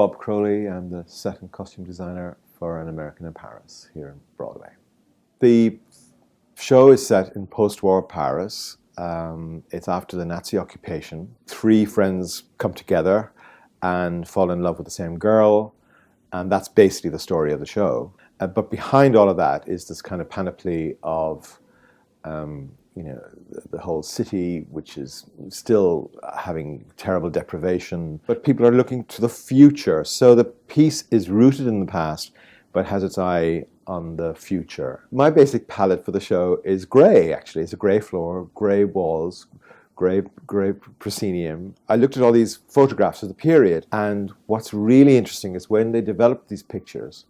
Bob Crowley. I'm the set and costume designer for An American in Paris here in Broadway. The show is set in post-war Paris. It's after the Nazi occupation. Three friends come together and fall in love with the same girl, and that's basically the story of the show. But behind all of that is this kind of panoply of the whole city, which is still having terrible deprivation, but people are looking to the future. So the piece is rooted in the past, but has its eye on the future. My basic palette for the show is grey, actually. It's a grey floor, grey walls, grey proscenium. I looked at all these photographs of the period, and what's really interesting is when they developed these pictures,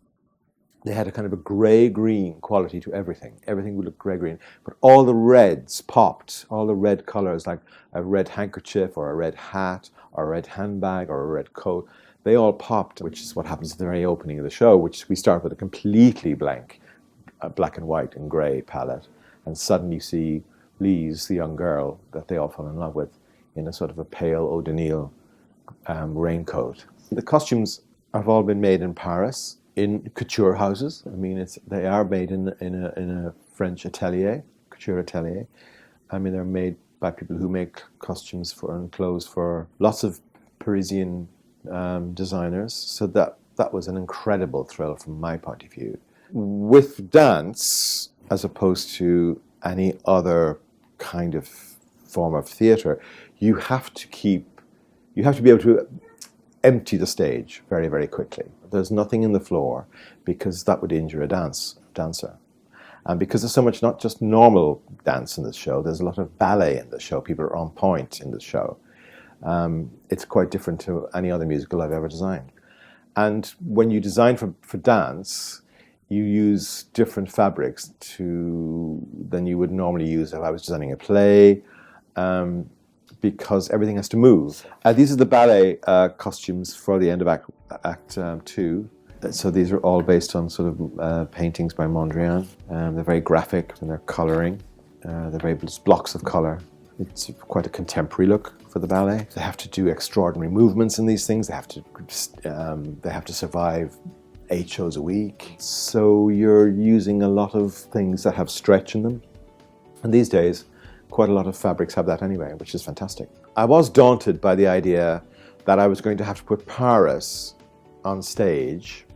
they had a kind of a grey-green quality to everything. Everything would look grey-green. But all the reds popped, all the red colours, like a red handkerchief or a red hat or a red handbag or a red coat, they all popped, which is what happens at the very opening of the show, which we start with a completely blank black and white and grey palette. And suddenly you see Lise, the young girl that they all fall in love with, in a sort of a pale eau de Nil raincoat. The costumes have all been made in Paris, in couture houses. I mean, they are made in a French atelier, couture atelier. I mean, they're made by people who make costumes and clothes for lots of Parisian designers. So that was an incredible thrill from my point of view. With dance, as opposed to any other kind of form of theatre, you have to be able to empty the stage very, very quickly. There's nothing in the floor because that would injure a dancer. And because there's so much not just normal dance in this show, there's a lot of ballet in the show. People are on point in the show. It's quite different to any other musical I've ever designed. And when you design for dance, you use different fabrics than you would normally use if I was designing a play, because everything has to move. These are the ballet costumes for the end of Act 2. So these are all based on sort of paintings by Mondrian. They're very graphic in their colouring. They're very blocks of colour. It's quite a contemporary look for the ballet. They have to do extraordinary movements in these things. They have to survive 8 shows a week. So you're using a lot of things that have stretch in them. And these days, quite a lot of fabrics have that anyway, which is fantastic. I was daunted by the idea that I was going to have to put Paris on stage.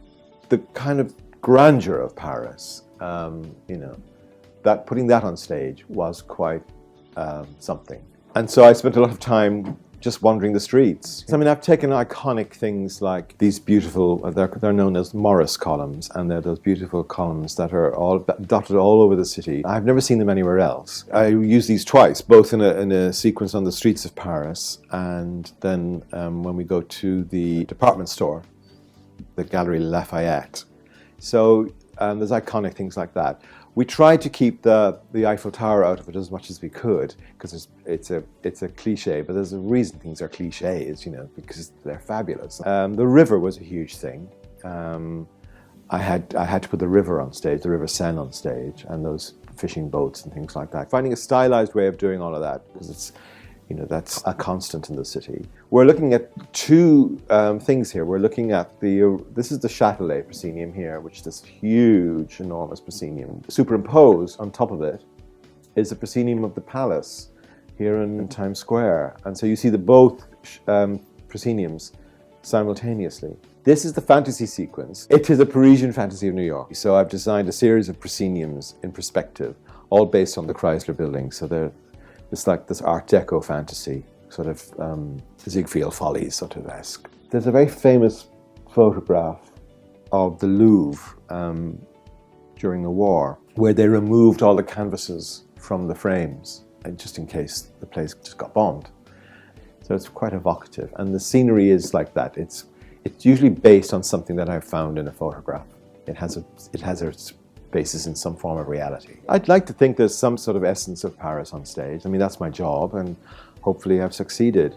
The kind of grandeur of Paris, that putting that on stage was quite something. And so I spent a lot of time just wandering the streets. I mean, I've taken iconic things like these beautiful, they're known as Morris columns, and they're those beautiful columns that are all dotted all over the city. I've never seen them anywhere else. I use these twice, both in a sequence on the streets of Paris, and then when we go to the department store, the Galerie Lafayette. So there's iconic things like that. We tried to keep the Eiffel Tower out of it as much as we could, because it's a cliche, but there's a reason things are cliches, because they're fabulous. The river was a huge thing. I had to put the river on stage, the River Seine on stage, and those fishing boats and things like that. Finding a stylized way of doing all of that, because it's, that's a constant in the city. We're looking at two things here. We're looking at this is the Châtelet proscenium here, which is this huge, enormous proscenium. Superimposed on top of it is the proscenium of the palace here in Times Square. And so you see both prosceniums simultaneously. This is the fantasy sequence. It is a Parisian fantasy of New York. So I've designed a series of prosceniums in perspective, all based on the Chrysler Building. So it's like this Art Deco fantasy, sort of Ziegfeld Follies sort of esque. There's a very famous photograph of the Louvre during the war, where they removed all the canvases from the frames, just in case the place just got bombed. So it's quite evocative, and the scenery is like that. It's usually based on something that I've found in a photograph. It has its basis in some form of reality. I'd like to think there's some sort of essence of Paris on stage. I mean, that's my job, and hopefully I've succeeded.